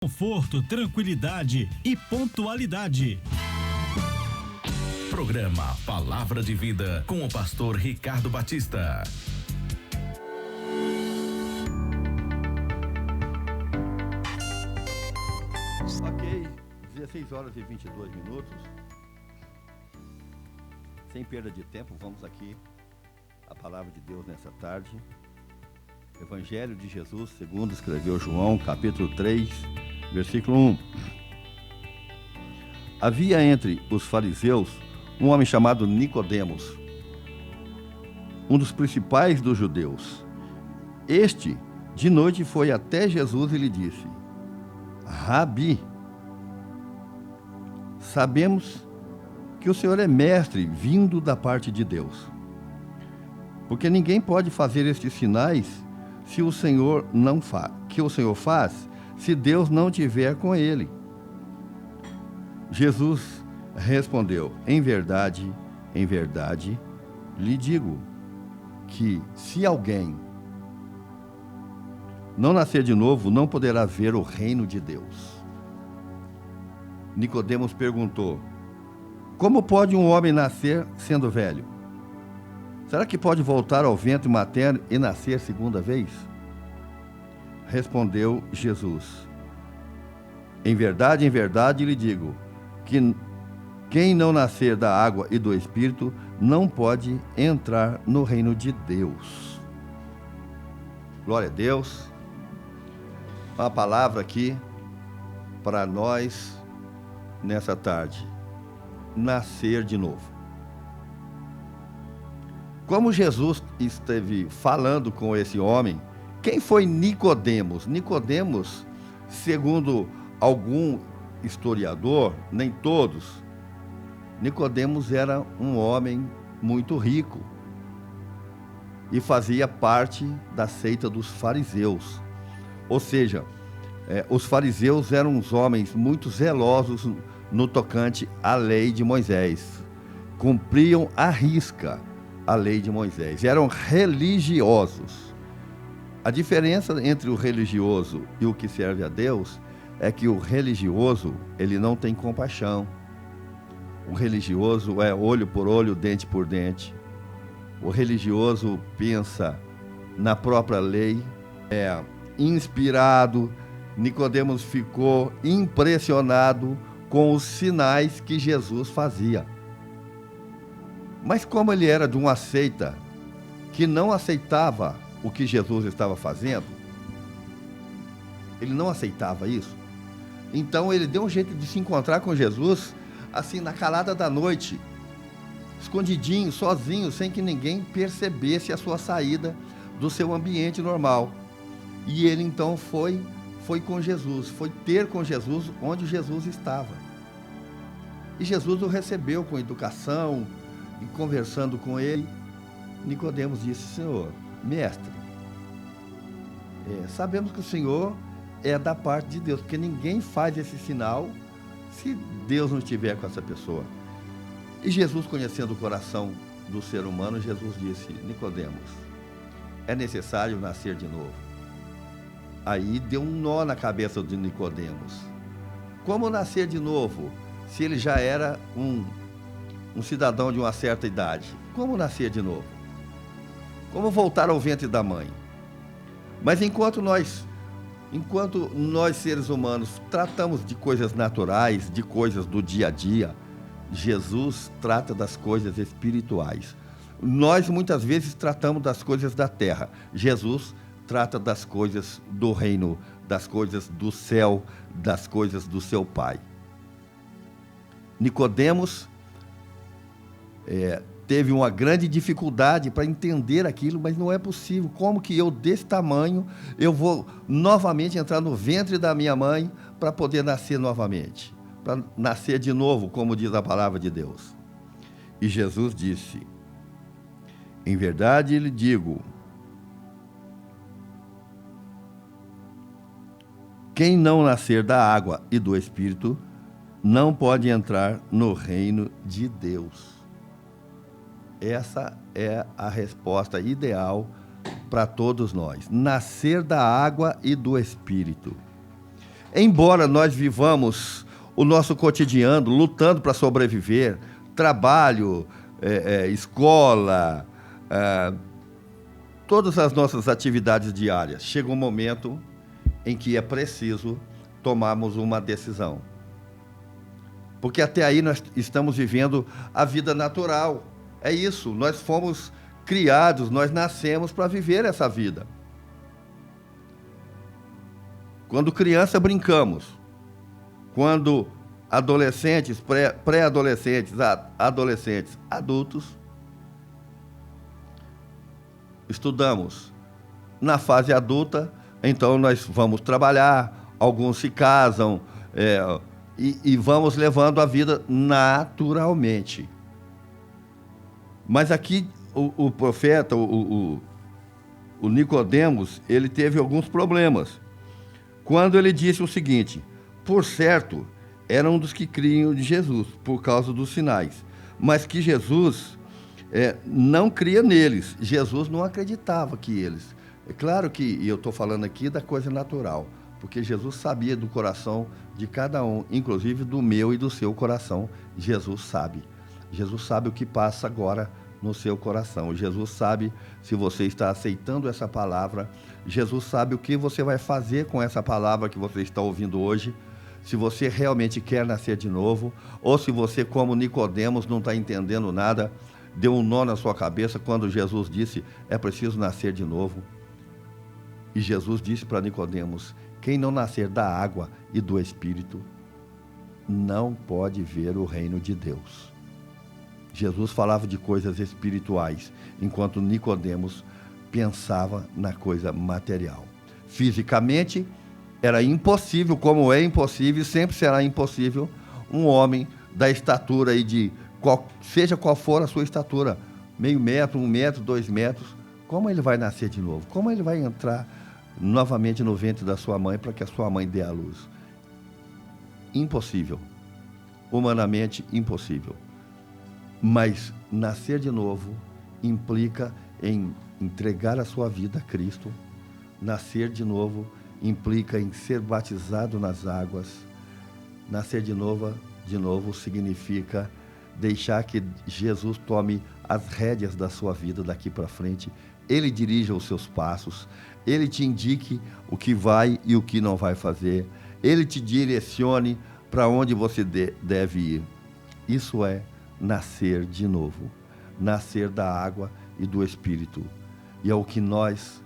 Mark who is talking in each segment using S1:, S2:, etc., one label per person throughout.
S1: Conforto, tranquilidade e pontualidade.
S2: Programa Palavra de Vida com o pastor Ricardo Batista.
S3: Ok, 16 horas e 22 minutos. Sem perda de tempo, vamos aqui à Palavra de Deus nessa tarde. Evangelho de Jesus, segundo escreveu João, capítulo 3, versículo 1. Havia entre os fariseus um homem chamado Nicodemos, um dos principais dos judeus. Este, de noite, foi até Jesus e lhe disse: Rabi, sabemos que o Senhor é mestre vindo da parte de Deus, porque ninguém pode fazer estes sinais se o Senhor não faz, que o Senhor faz, se Deus não tiver com ele. Jesus respondeu: em verdade, lhe digo que se alguém não nascer de novo, não poderá ver o reino de Deus. Nicodemos perguntou: como pode um homem nascer sendo velho? Será que pode voltar ao ventre materno e nascer segunda vez? Respondeu Jesus: em verdade lhe digo que quem não nascer da água e do Espírito não pode entrar no reino de Deus. Glória a Deus. Uma palavra aqui para nós nessa tarde: nascer de novo. Como Jesus esteve falando com esse homem, quem foi Nicodemos? Nicodemos, segundo algum historiador, nem todos, Nicodemos era um homem muito rico e fazia parte da seita dos fariseus. Ou seja, os fariseus eram uns homens muito zelosos no tocante à lei de Moisés. Cumpriam à risca a lei de Moisés. Eram religiosos. A diferença entre o religioso e o que serve a Deus é que o religioso, ele não tem compaixão. O religioso é olho por olho, dente por dente. O religioso pensa na própria lei, é inspirado. Nicodemos ficou impressionado com os sinais que Jesus fazia. Mas como ele era de uma seita que não aceitava o que Jesus estava fazendo, ele não aceitava isso, então ele deu um jeito de se encontrar com Jesus, assim, na calada da noite, escondidinho, sozinho, sem que ninguém percebesse a sua saída do seu ambiente normal. E ele então foi com Jesus, foi ter com Jesus onde Jesus estava. E Jesus o recebeu com educação, e conversando com ele, Nicodemos disse: Senhor, mestre, sabemos que o Senhor é da parte de Deus, porque ninguém faz esse sinal se Deus não estiver com essa pessoa. E Jesus, conhecendo o coração do ser humano, Jesus disse: Nicodemos, é necessário nascer de novo. Aí deu um nó na cabeça de Nicodemos. Como nascer de novo, se ele já era um cidadão de uma certa idade? Como nascer de novo? Como voltar ao ventre da mãe? Mas enquanto nós seres humanos tratamos de coisas naturais, de coisas do dia a dia, Jesus trata das coisas espirituais. Nós muitas vezes tratamos das coisas da terra. Jesus trata das coisas do reino, das coisas do céu, das coisas do seu Pai. Nicodemos teve uma grande dificuldade para entender aquilo, mas não é possível. Como que eu, desse tamanho, eu vou novamente entrar no ventre da minha mãe para poder nascer novamente? Para nascer de novo, como diz a palavra de Deus. E Jesus disse: em verdade lhe digo, quem não nascer da água e do Espírito não pode entrar no reino de Deus. Essa é a resposta ideal para todos nós. Nascer da água e do Espírito. embora nós vivamos o nosso cotidiano, lutando para sobreviver, trabalho, escola, todas as nossas atividades diárias, chega um momento em que é preciso tomarmos uma decisão. Porque até aí nós estamos vivendo a vida natural. É isso, nós fomos criados, nós nascemos para viver essa vida. Quando criança, brincamos. Quando adolescentes, pré-adolescentes, adolescentes, adultos, estudamos. Na fase adulta, então nós vamos trabalhar, alguns se casam, e vamos levando a vida naturalmente. Mas aqui o profeta, o Nicodemos, ele teve alguns problemas. Quando ele disse o seguinte: por certo, era um dos que criam de Jesus, por causa dos sinais, mas que Jesus não cria neles. Jesus não acreditava que eles... É claro que eu estou falando aqui da coisa natural, porque Jesus sabia do coração de cada um, inclusive do meu e do seu coração. Jesus sabe. Jesus sabe o que passa agora no seu coração. Jesus sabe se você está aceitando essa palavra. Jesus sabe o que você vai fazer com essa palavra que você está ouvindo hoje. Se você realmente quer nascer de novo, ou se você, como Nicodemos, não está entendendo nada, deu um nó na sua cabeça quando Jesus disse: é preciso nascer de novo. E Jesus disse para Nicodemos: quem não nascer da água e do Espírito não pode ver o reino de Deus. Jesus falava de coisas espirituais, enquanto Nicodemos pensava na coisa material. Fisicamente, era impossível, como é impossível, sempre será impossível, um homem da estatura aí seja qual for a sua estatura, meio metro, 1 metro, 2 metros, como ele vai nascer de novo? Como ele vai entrar novamente no ventre da sua mãe para que a sua mãe dê à luz? Impossível. Humanamente impossível. Mas nascer de novo implica em entregar a sua vida a Cristo. Nascer de novo implica em ser batizado nas águas. Nascer de novo significa deixar que Jesus tome as rédeas da sua vida daqui para frente. Ele dirija os seus passos. Ele te indique o que vai e o que não vai fazer. Ele te direcione para onde você deve ir. Isso é nascer de novo. Nascer da água e do Espírito. E é o que nós,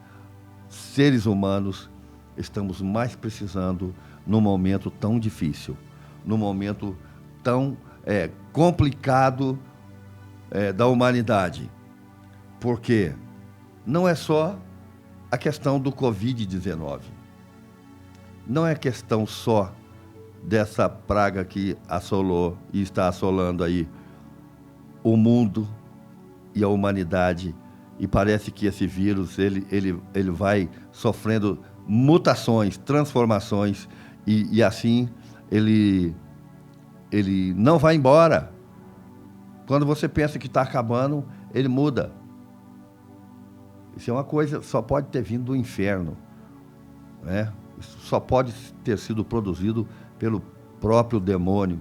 S3: seres humanos, estamos mais precisando num momento tão difícil, num momento tão complicado da humanidade. Porque não é só a questão do Covid-19. Não é questão só dessa praga que assolou e está assolando aí o mundo e a humanidade. E parece que esse vírus ele vai sofrendo mutações, transformações, e assim ele não vai embora. Quando você pensa que está acabando, ele muda. Isso é uma coisa, só pode ter vindo do inferno, né? Isso só pode ter sido produzido pelo próprio demônio.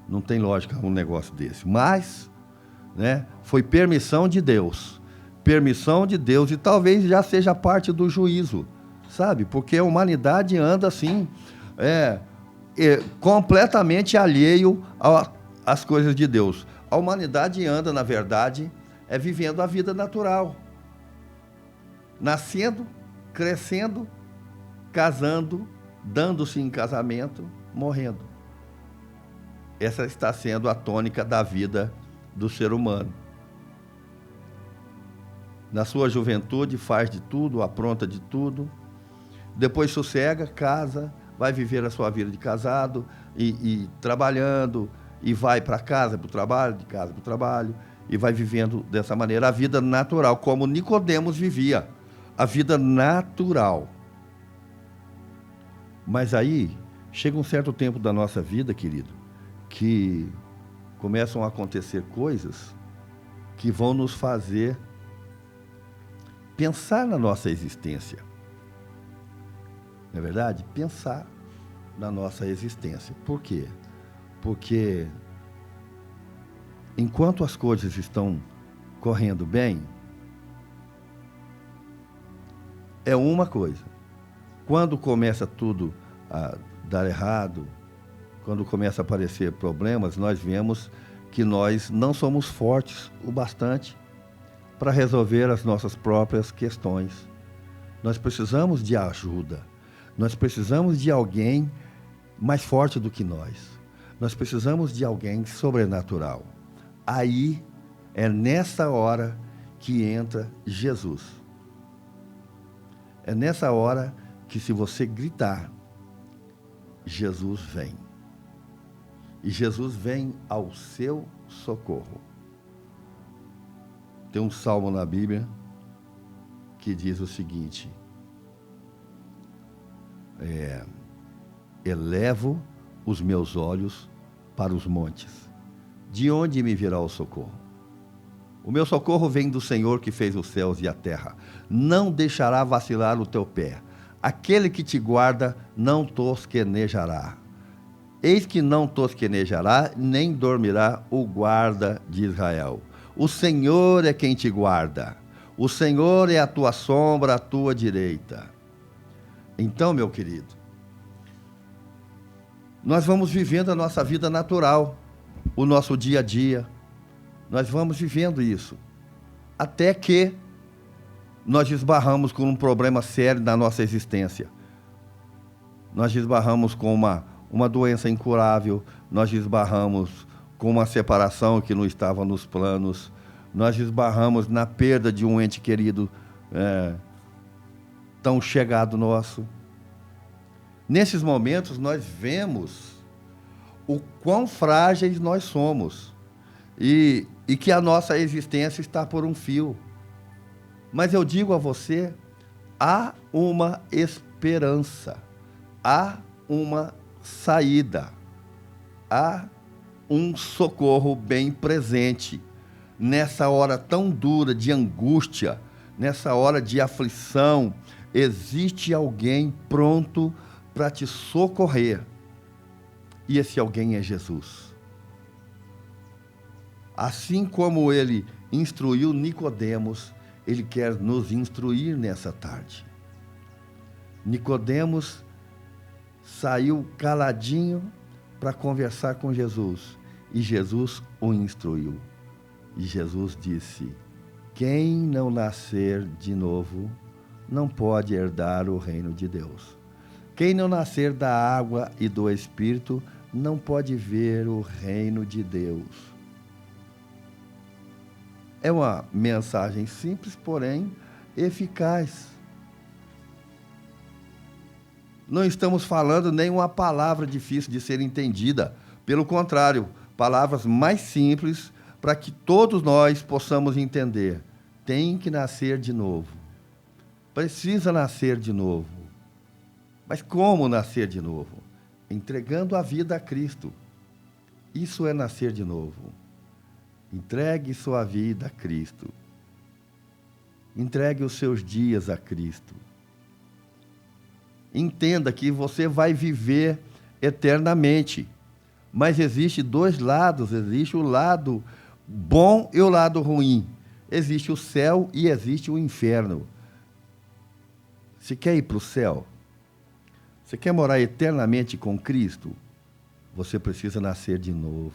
S3: Não tem lógica um negócio desse. Mas, né, foi permissão de Deus. Permissão de Deus, e talvez já seja parte do juízo, sabe? Porque a humanidade anda assim, completamente alheio às coisas de Deus. A humanidade anda, na verdade, vivendo a vida natural. Nascendo, crescendo, casando, dando-se em casamento, morrendo. Essa está sendo a tônica da vida do ser humano. Na sua juventude faz de tudo, apronta de tudo, depois sossega, casa, vai viver a sua vida de casado e trabalhando, e vai para casa, para o trabalho, de casa para o trabalho, e vai vivendo dessa maneira a vida natural, como Nicodemos vivia, a vida natural. Mas aí chega um certo tempo da nossa vida, querido, que começam a acontecer coisas que vão nos fazer pensar na nossa existência. Não é verdade? Pensar. na nossa existência. Por quê? Porque enquanto as coisas estão correndo bem, é uma coisa. Quando começa tudo a dar errado, quando começa a aparecer problemas, nós vemos que nós não somos fortes o bastante para resolver as nossas próprias questões. Nós precisamos de ajuda. Nós precisamos de alguém mais forte do que nós. Nós precisamos de alguém sobrenatural. Aí é nessa hora que entra Jesus. É nessa hora que, se você gritar, Jesus vem. E Jesus vem ao seu socorro. Tem um salmo na Bíblia que diz o seguinte: elevo os meus olhos para os montes. De onde me virá o socorro? O meu socorro vem do Senhor que fez os céus e a terra. Não deixará vacilar o teu pé. Aquele que te guarda não tosquenejará. Eis que não tosquenejará, nem dormirá o guarda de Israel. O Senhor é quem te guarda. O Senhor é a tua sombra à tua direita. Então, meu querido, nós vamos vivendo a nossa vida natural, o nosso dia a dia. Nós vamos vivendo isso, até que nós esbarramos com um problema sério na nossa existência. Nós esbarramos com uma doença incurável, nós esbarramos com uma separação que não estava nos planos, nós esbarramos na perda de um ente querido tão chegado nosso. Nesses momentos nós vemos o quão frágeis nós somos e que a nossa existência está por um fio. Mas eu digo a você, há uma esperança, há uma saída, há um socorro bem presente. Nessa hora tão dura de angústia, nessa hora de aflição, existe alguém pronto para te socorrer. E esse alguém é Jesus. Assim como ele instruiu Nicodemos, ele quer nos instruir nessa tarde. Nicodemos saiu caladinho para conversar com Jesus, e Jesus o instruiu. E Jesus disse: quem não nascer de novo não pode herdar o reino de Deus. Quem não nascer da água e do Espírito não pode ver o reino de Deus. É uma mensagem simples, porém eficaz. Não estamos falando nenhuma palavra difícil de ser entendida. Pelo contrário, palavras mais simples para que todos nós possamos entender. Tem que nascer de novo. Precisa nascer de novo. Mas como nascer de novo? Entregando a vida a Cristo. Isso é nascer de novo. Entregue sua vida a Cristo. Entregue os seus dias a Cristo. Entenda que você vai viver eternamente. Mas existe dois lados. Existe o lado bom e o lado ruim. Existe o céu e existe o inferno. Você quer ir para o céu? Você quer morar eternamente com Cristo? Você precisa nascer de novo.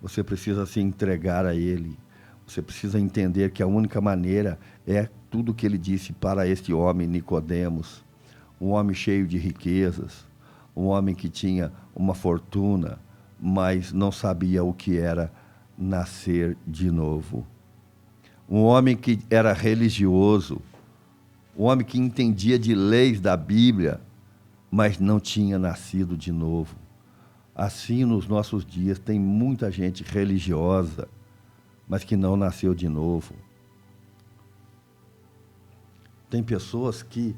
S3: Você precisa se entregar a Ele. Você precisa entender que a única maneira é tudo o que Ele disse para este homem, Nicodemos. Um homem cheio de riquezas. Um homem que tinha uma fortuna, mas não sabia o que era nascer de novo. Um homem que era religioso. Um homem que entendia de leis da Bíblia, mas não tinha nascido de novo. Assim, nos nossos dias, tem muita gente religiosa, mas que não nasceu de novo. Tem pessoas que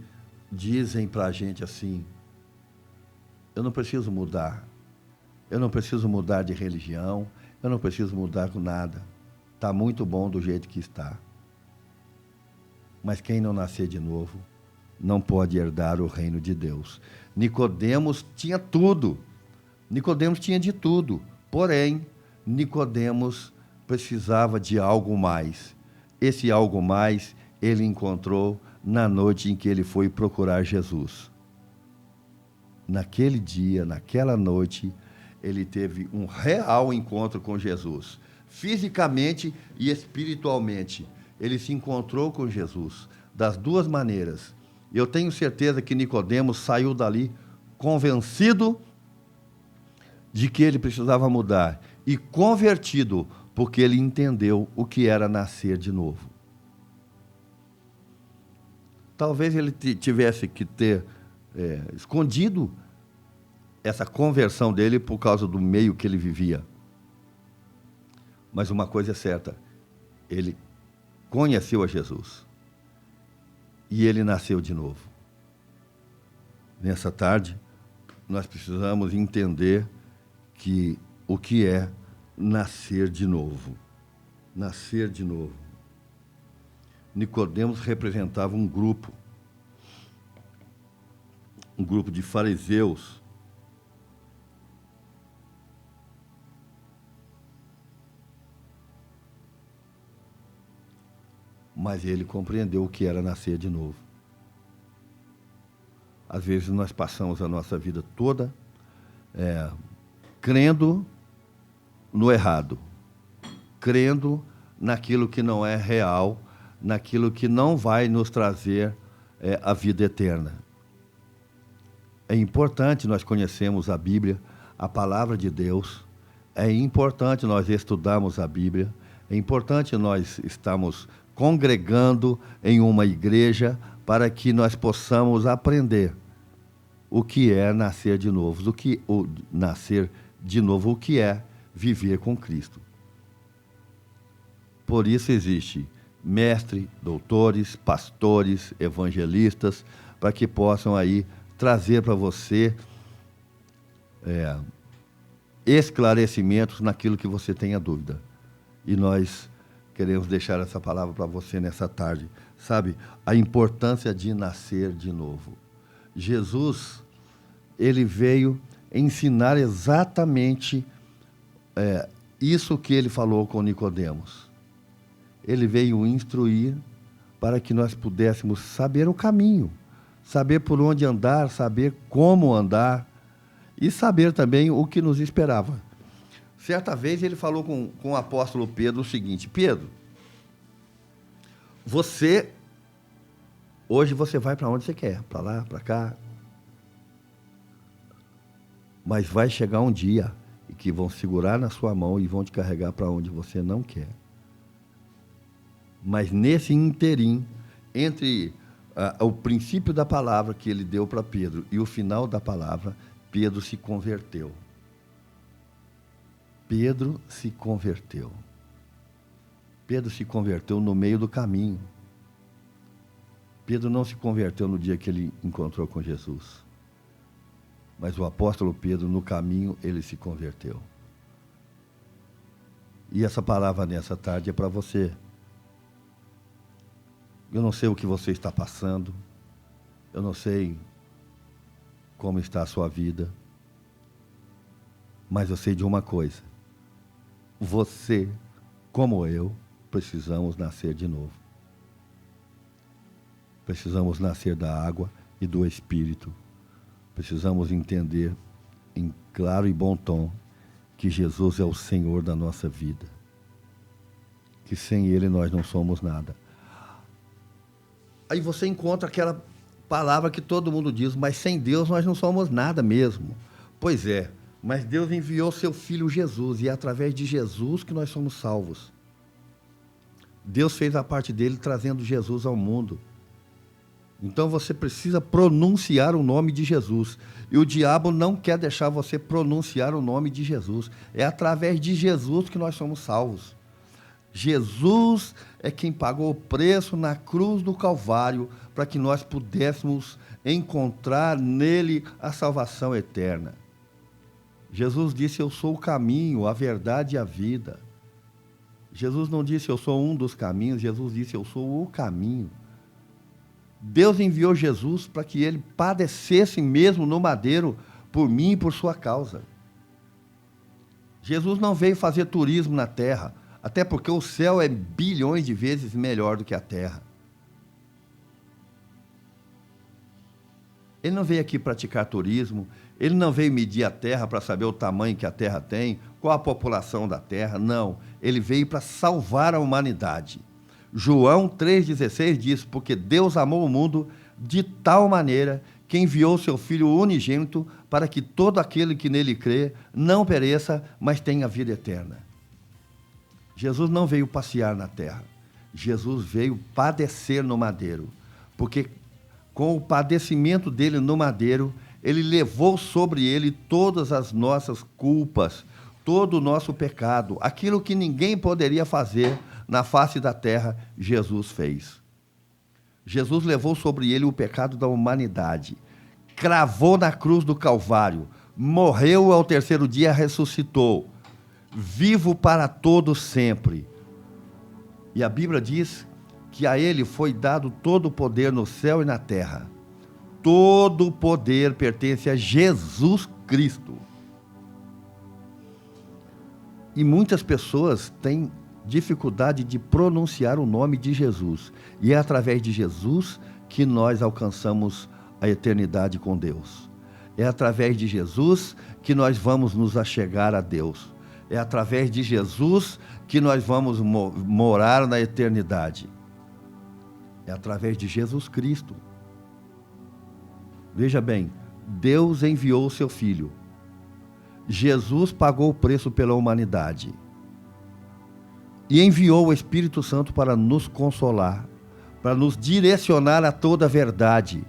S3: dizem para a gente assim: eu não preciso mudar, eu não preciso mudar de religião, eu não preciso mudar com nada, está muito bom do jeito que está. Mas quem não nascer de novo, não pode herdar o reino de Deus. Nicodemos tinha tudo. Nicodemos tinha de tudo. Porém, Nicodemos precisava de algo mais. Esse algo mais ele encontrou na noite em que ele foi procurar Jesus. Naquele dia, naquela noite, ele teve um real encontro com Jesus. Fisicamente e espiritualmente. Ele se encontrou com Jesus das duas maneiras. Eu tenho certeza que Nicodemos saiu dali convencido de que ele precisava mudar e convertido, porque ele entendeu o que era nascer de novo. Talvez ele tivesse que ter escondido essa conversão dele por causa do meio que ele vivia. Mas uma coisa é certa, ele conheceu a Jesus e ele nasceu de novo. Nessa tarde, nós precisamos entender que o que é nascer de novo. Nascer de novo. Nicodemos representava um grupo de fariseus mas ele compreendeu o que era nascer de novo. Às vezes nós passamos a nossa vida toda crendo no errado, crendo naquilo que não é real, naquilo que não vai nos trazer a vida eterna. É importante nós conhecermos a Bíblia, a palavra de Deus, é importante nós estudarmos a Bíblia, é importante nós estarmos congregando em uma igreja para que nós possamos aprender o que é nascer de novo, nascer de novo, o que é viver com Cristo. Por isso existe mestres, doutores, pastores, evangelistas, para que possam aí trazer para você esclarecimentos naquilo que você tenha dúvida. E nós queremos deixar essa palavra para você nessa tarde. Sabe, a importância de nascer de novo. Jesus, ele veio ensinar exatamente isso que ele falou com Nicodemos. Ele veio instruir para que nós pudéssemos saber o caminho, saber por onde andar, saber como andar e saber também o que nos esperava. Certa vez ele falou com o apóstolo Pedro o seguinte: Pedro, hoje você vai para onde você quer, para lá, para cá, mas vai chegar um dia em que vão segurar na sua mão e vão te carregar para onde você não quer. Mas nesse interim, entre o princípio da palavra que ele deu para Pedro e o final da palavra, Pedro se converteu. Pedro se converteu. Pedro se converteu no meio do caminho. Pedro não se converteu no dia que ele encontrou com Jesus. Mas o apóstolo Pedro, no caminho, ele se converteu. E essa palavra nessa tarde é para você. Eu não sei o que você está passando. Eu não sei como está a sua vida. Mas eu sei de uma coisa. Você, como eu, precisamos nascer de novo. Precisamos nascer da água e do Espírito. Precisamos entender, em claro e bom tom, que Jesus é o Senhor da nossa vida. Que sem Ele nós não somos nada. Aí você encontra aquela palavra que todo mundo diz, mas sem Deus nós não somos nada mesmo. Pois é, mas Deus enviou seu Filho Jesus, e é através de Jesus que nós somos salvos. Deus fez a parte dele trazendo Jesus ao mundo. Então você precisa pronunciar o nome de Jesus. E o diabo não quer deixar você pronunciar o nome de Jesus. É através de Jesus que nós somos salvos. Jesus é quem pagou o preço na cruz do Calvário para que nós pudéssemos encontrar nele a salvação eterna. Jesus disse: eu sou o caminho, a verdade e a vida. Jesus não disse: eu sou um dos caminhos. Jesus disse: eu sou o caminho. Deus enviou Jesus para que ele padecesse mesmo no madeiro por mim e por sua causa. Jesus não veio fazer turismo na terra, até porque o céu é bilhões de vezes melhor do que a terra. Ele não veio aqui praticar turismo, ele não veio medir a terra para saber o tamanho que a terra tem, qual a população da terra, não. Ele veio para salvar a humanidade. João 3,16 diz, porque Deus amou o mundo de tal maneira que enviou seu Filho unigênito para que todo aquele que nele crê não pereça, mas tenha vida eterna. Jesus não veio passear na terra. Jesus veio padecer no madeiro, porque com o padecimento dele no madeiro, ele levou sobre ele todas as nossas culpas, todo o nosso pecado, aquilo que ninguém poderia fazer na face da terra, Jesus fez. Jesus levou sobre ele o pecado da humanidade, cravou na cruz do Calvário, morreu ao terceiro dia, ressuscitou, vivo para todo sempre. E a Bíblia diz que a ele foi dado todo o poder no céu e na terra. Todo o poder pertence a Jesus Cristo. E muitas pessoas têm dificuldade de pronunciar o nome de Jesus. E é através de Jesus que nós alcançamos a eternidade com Deus. É através de Jesus que nós vamos nos achegar a Deus. É através de Jesus que nós vamos morar na eternidade. É através de Jesus Cristo. Veja bem, Deus enviou o seu Filho. Jesus pagou o preço pela humanidade. E enviou o Espírito Santo para nos consolar, para nos direcionar a toda a verdade.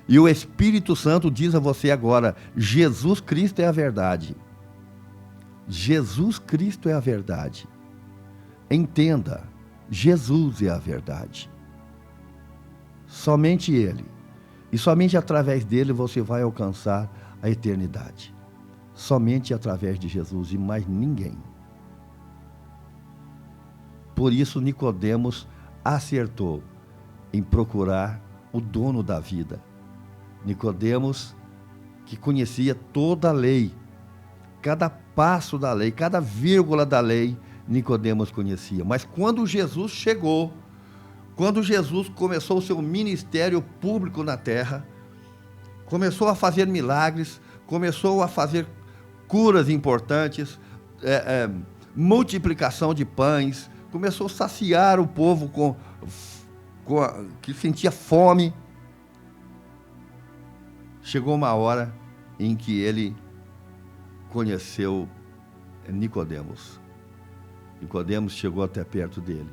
S3: E o Espírito Santo diz a você agora, Jesus Cristo é a verdade. Jesus Cristo é a verdade. Entenda, Jesus é a verdade. Somente Ele. E somente através dele você vai alcançar a eternidade. Somente através de Jesus e mais ninguém. Por isso Nicodemos acertou em procurar o dono da vida. Nicodemos, que conhecia toda a lei, cada passo da lei, cada vírgula da lei, Nicodemos conhecia. Mas quando Jesus chegou, quando Jesus começou o seu ministério público na terra, começou a fazer milagres, começou a fazer curas importantes, multiplicação de pães, começou a saciar o povo que sentia fome. Chegou uma hora em que ele conheceu Nicodemos. Nicodemos chegou até perto dele.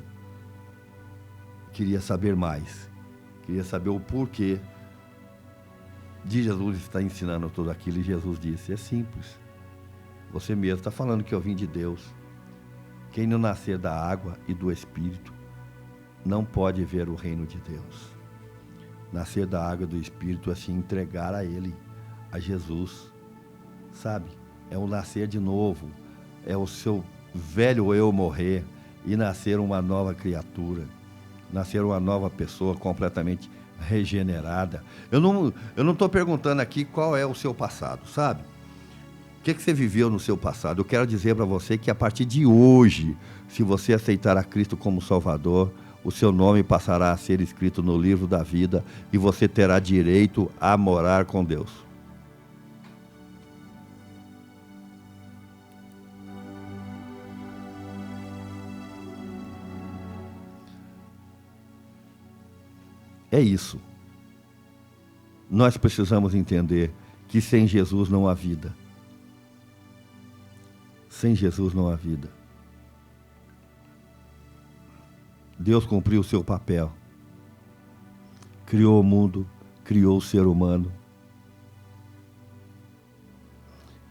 S3: Queria saber mais. Queria saber o porquê de Jesus estar ensinando tudo aquilo. E Jesus disse, é simples. Você mesmo está falando que eu vim de Deus. Quem não nascer da água e do Espírito não pode ver o reino de Deus. Nascer da água e do Espírito é se entregar a Ele, a Jesus. Sabe? É o nascer de novo. É o seu velho eu morrer e nascer uma nova criatura. Nascer uma nova pessoa completamente regenerada. Eu não estou perguntando aqui qual é o seu passado, sabe? O que você viveu no seu passado? Eu quero dizer para você que a partir de hoje, se você aceitar a Cristo como Salvador, o seu nome passará a ser escrito no livro da vida e você terá direito a morar com Deus. É isso. Nós precisamos entender que sem Jesus não há vida. Sem Jesus não há vida. Deus cumpriu o seu papel. Criou o mundo, criou o ser humano.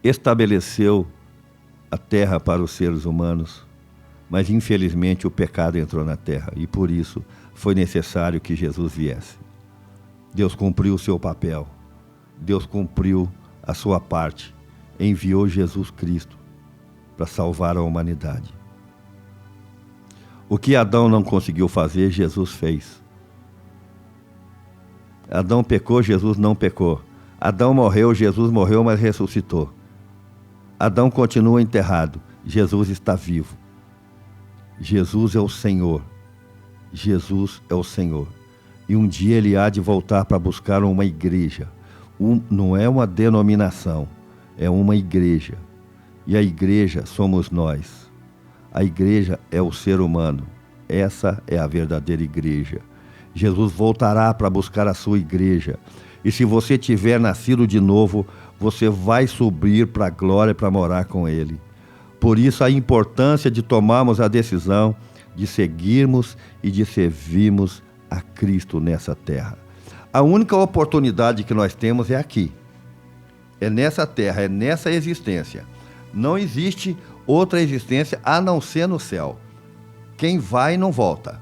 S3: Estabeleceu a terra para os seres humanos, mas infelizmente o pecado entrou na terra e por isso foi necessário que Jesus viesse. Deus cumpriu o seu papel. Deus cumpriu a sua parte. Enviou Jesus Cristo para salvar a humanidade. O que Adão não conseguiu fazer, Jesus fez. Adão pecou, Jesus não pecou. Adão morreu, Jesus morreu, mas ressuscitou. Adão continua enterrado, Jesus está vivo. Jesus é o Senhor. Jesus é o Senhor. E um dia ele há de voltar para buscar uma igreja. Não é uma denominação, é uma igreja. E a igreja somos nós. A igreja é o ser humano. Essa é a verdadeira igreja. Jesus voltará para buscar a sua igreja. E se você tiver nascido de novo, você vai subir para a glória para morar com ele. Por isso a importância de tomarmos a decisão de seguirmos e de servirmos a Cristo nessa terra. A única oportunidade que nós temos é aqui. É nessa terra, é nessa existência. Não existe outra existência a não ser no céu. Quem vai não volta.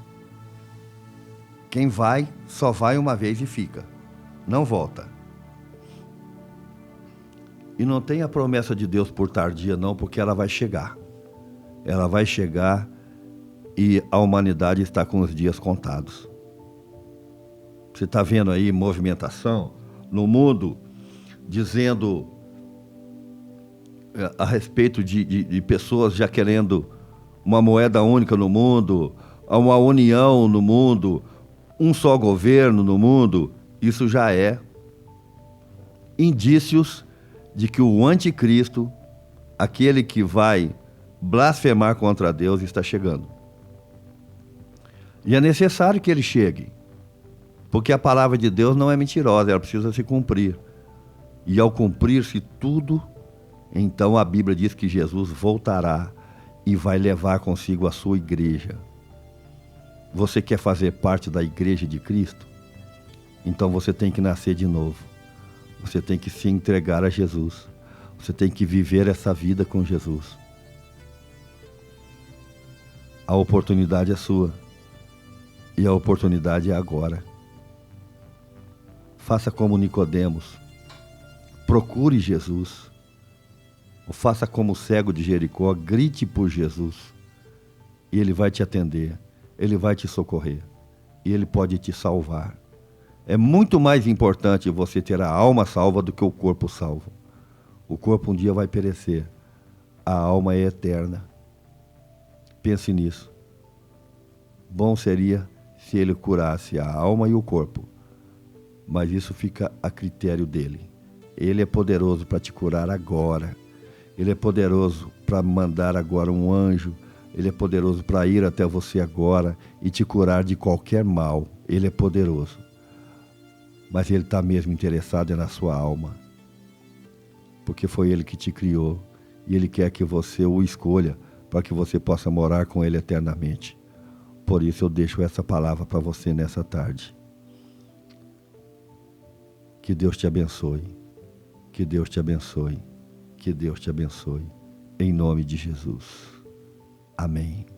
S3: Quem vai, só vai uma vez e fica. Não volta. E não tem a promessa de Deus por tardia não, porque ela vai chegar. Ela vai chegar e a humanidade está com os dias contados. Você está vendo aí movimentação no mundo, dizendo a respeito de pessoas já querendo uma moeda única no mundo, uma união no mundo, um só governo no mundo. Isso já é indícios de que o anticristo, aquele que vai blasfemar contra Deus, está chegando. E é necessário que ele chegue, porque a palavra de Deus não é mentirosa, ela precisa se cumprir. E ao cumprir-se tudo, então a Bíblia diz que Jesus voltará e vai levar consigo a sua igreja. Você quer fazer parte da igreja de Cristo? Então você tem que nascer de novo. Você tem que se entregar a Jesus. Você tem que viver essa vida com Jesus. A oportunidade é sua. E a oportunidade é agora. Faça como Nicodemos. Procure Jesus. Ou faça como o cego de Jericó. Grite por Jesus. E ele vai te atender. Ele vai te socorrer. E ele pode te salvar. É muito mais importante você ter a alma salva do que o corpo salvo. O corpo um dia vai perecer. A alma é eterna. Pense nisso. Bom seria se ele curasse a alma e o corpo. Mas isso fica a critério dele. Ele é poderoso para te curar agora. Ele é poderoso para mandar agora um anjo. Ele é poderoso para ir até você agora e te curar de qualquer mal. Ele é poderoso. Mas ele está mesmo interessado na sua alma. Porque foi ele que te criou. E ele quer que você o escolha para que você possa morar com ele eternamente. Por isso eu deixo essa palavra para você nessa tarde. Que Deus te abençoe. Que Deus te abençoe. Que Deus te abençoe. Em nome de Jesus. Amém.